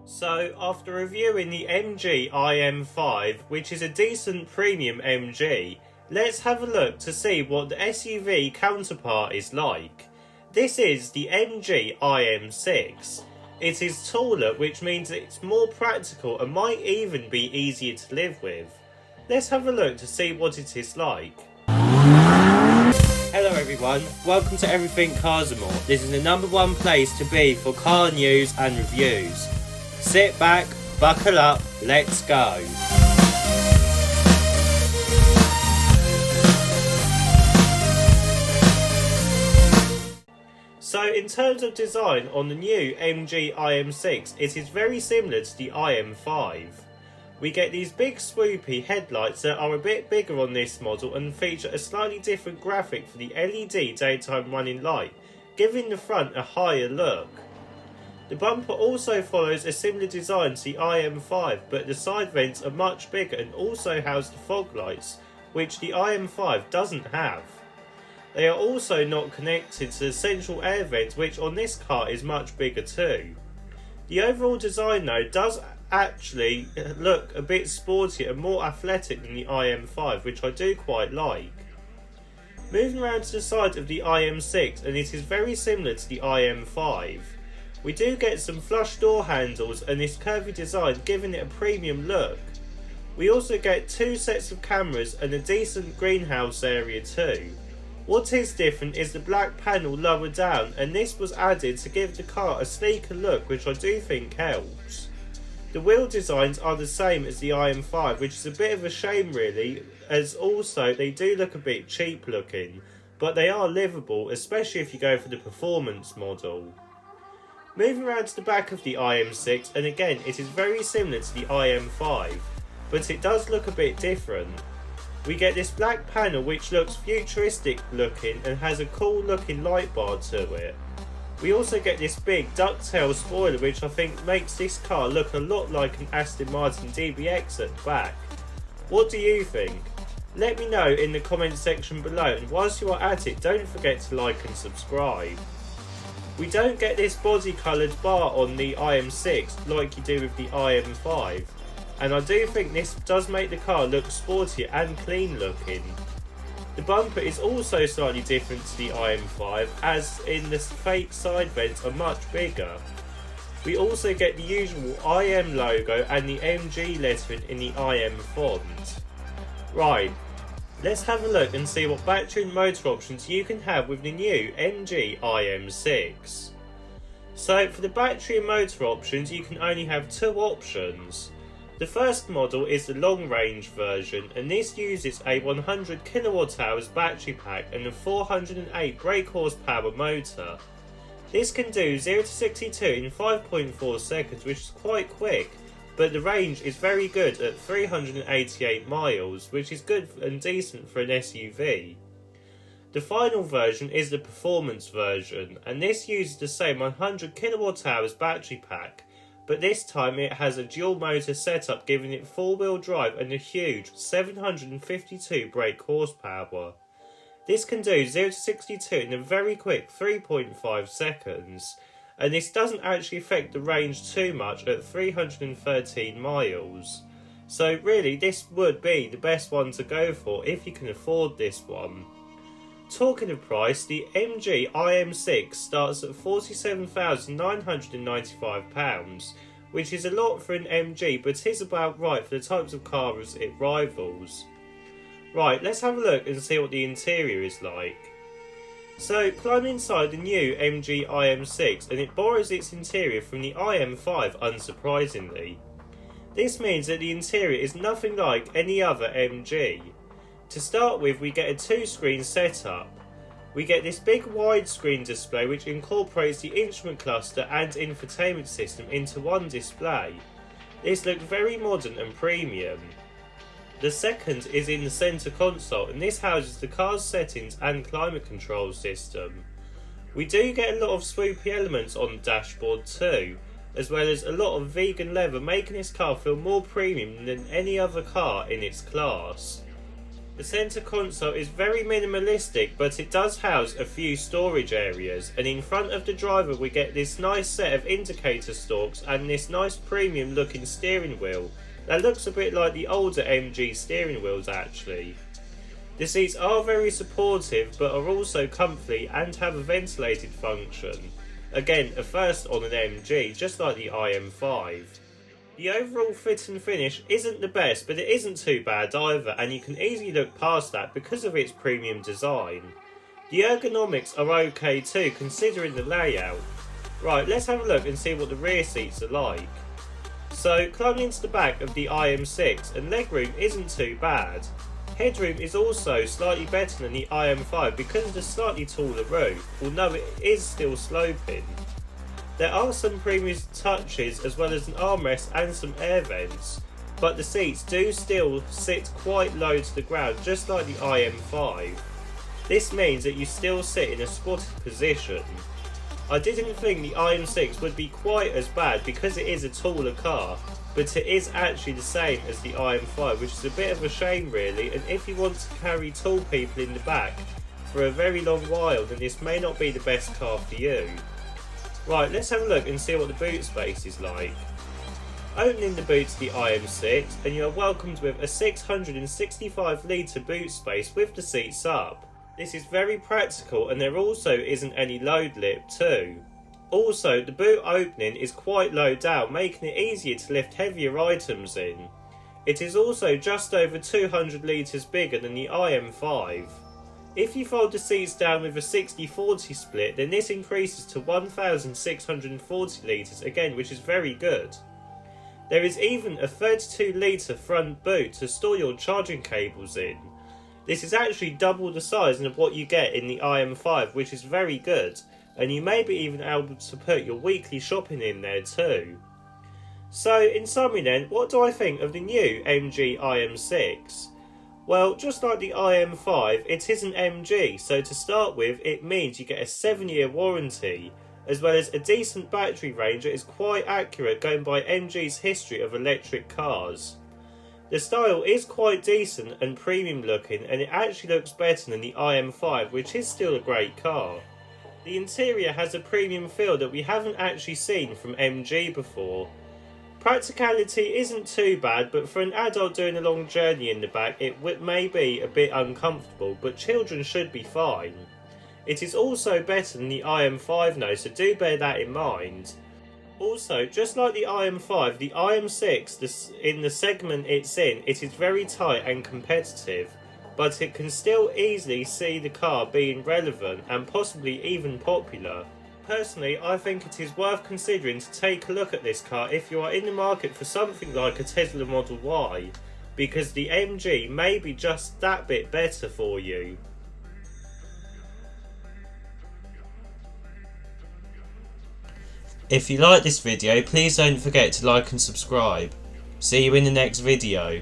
So after reviewing the MG IM5, which is a decent premium MG, let's have a look to see what the SUV counterpart is like. This is the MG IM6. It is taller, which means it's more practical and might even be easier to live with. Let's have a look to see what it is like. Hello everyone, welcome to Everything Cars and More. This is the #1 place to be for car news and reviews. Sit back, buckle up, let's go. So in terms of design on the new MG IM6, it is very similar to the IM5. We get these big swoopy headlights that are a bit bigger on this model and feature a slightly different graphic for the LED daytime running light, giving the front a higher look. The bumper also follows a similar design to the IM5, but the side vents are much bigger and also house the fog lights, which the IM5 doesn't have. They are also not connected to the central air vent, which on this car is much bigger too. The overall design though does actually look a bit sportier and more athletic than the IM5, which I do quite like. Moving around to the side of the IM6, and it is very similar to the IM5. We do get some flush door handles and this curvy design, giving it a premium look. We also get 2 sets of cameras and a decent greenhouse area too. What is different is the black panel lower down, and this was added to give the car a sleeker look, which I do think helps. The wheel designs are the same as the IM5, which is a bit of a shame really, as also they do look a bit cheap looking, but they are livable, especially if you go for the performance model. Moving around to the back of the IM6, and again it is very similar to the IM5, but it does look a bit different. We get this black panel which looks futuristic looking and has a cool looking light bar to it. We also get this big ducktail spoiler, which I think makes this car look a lot like an Aston Martin DBX at the back. What do you think? Let me know in the comment section below, and whilst you are at it, don't forget to like and subscribe. We don't get this body coloured bar on the IM6 like you do with the IM5, and I do think this does make the car look sportier and clean looking. The bumper is also slightly different to the IM5, as in the fake side vents are much bigger. We also get the usual IM logo and the MG lettering in the IM font. Right, let's have a look and see what battery and motor options you can have with the new MG IM6. So for the battery and motor options, you can only have 2 options. The first model is the long range version, and this uses a 100 kWh battery pack and a 408 brake horsepower motor. This can do 0 to 62 in 5.4 seconds, which is quite quick, but the range is very good at 388 miles, which is good and decent for an SUV. The final version is the performance version, and this uses the same 100 kWh battery pack, but this time it has a dual motor setup, giving it 4-wheel drive and a huge 752 brake horsepower. This can do 0 to 62 in a very quick 3.5 seconds, and this doesn't actually affect the range too much at 313 miles. So really this would be the best one to go for if you can afford this one. Talking of price, the MG IM6 starts at £47,995, which is a lot for an MG, but is about right for the types of cars it rivals. Right, let's have a look and see what the interior is like. So, climb inside the new MG IM6, and it borrows its interior from the IM5 unsurprisingly. This means that the interior is nothing like any other MG. To start with, we get a 2-screen setup. We get this big widescreen display which incorporates the instrument cluster and infotainment system into one display. This looks very modern and premium. The second is in the centre console, and this houses the car's settings and climate control system. We do get a lot of swoopy elements on the dashboard too, as well as a lot of vegan leather, making this car feel more premium than any other car in its class. The centre console is very minimalistic, but it does house a few storage areas, and in front of the driver we get this nice set of indicator stalks and this nice premium looking steering wheel that looks a bit like the older MG steering wheels actually. The seats are very supportive but are also comfy and have a ventilated function. Again, a first on an MG, just like the IM5. The overall fit and finish isn't the best, but it isn't too bad either, and you can easily look past that because of its premium design. The ergonomics are okay too, considering the layout. Right, let's have a look and see what the rear seats are like. So, climbing into the back of the IM6, and legroom isn't too bad. Headroom is also slightly better than the IM5 because of the slightly taller roof, although it is still sloping. There are some premium touches as well as an armrest and some air vents, but the seats do still sit quite low to the ground just like the IM5. This means that you still sit in a squatted position. I didn't think the IM6 would be quite as bad because it is a taller car, but it is actually the same as the IM5, which is a bit of a shame really, and if you want to carry tall people in the back for a very long while then this may not be the best car for you. Right, let's have a look and see what the boot space is like. Opening the boot to the IM6 and you are welcomed with a 665 litre boot space with the seats up. This is very practical and there also isn't any load lip too. Also, the boot opening is quite low down, making it easier to lift heavier items in. It is also just over 200 litres bigger than the IM5. If you fold the seats down with a 60-40 split, then this increases to 1,640 litres again, which is very good. There is even a 32 litre front boot to store your charging cables in. This is actually double the size of what you get in the IM5, which is very good, and you may be even able to put your weekly shopping in there too. So in summary then, what do I think of the new MG IM6? Well, just like the IM5, it is an MG, so to start with, it means you get a 7-year warranty, as well as a decent battery range that is quite accurate going by MG's history of electric cars. The style is quite decent and premium looking, and it actually looks better than the IM5, which is still a great car. The interior has a premium feel that we haven't actually seen from MG before. Practicality isn't too bad, but for an adult doing a long journey in the back it may be a bit uncomfortable, but children should be fine. It is also better than the IM5 now, so do bear that in mind. Also, just like the IM5, the IM6, in the segment it's in, it is very tight and competitive, but it can still easily see the car being relevant and possibly even popular. Personally, I think it is worth considering to take a look at this car if you are in the market for something like a Tesla Model Y, because the MG may be just that bit better for you. If you like this video, please don't forget to like and subscribe. See you in the next video.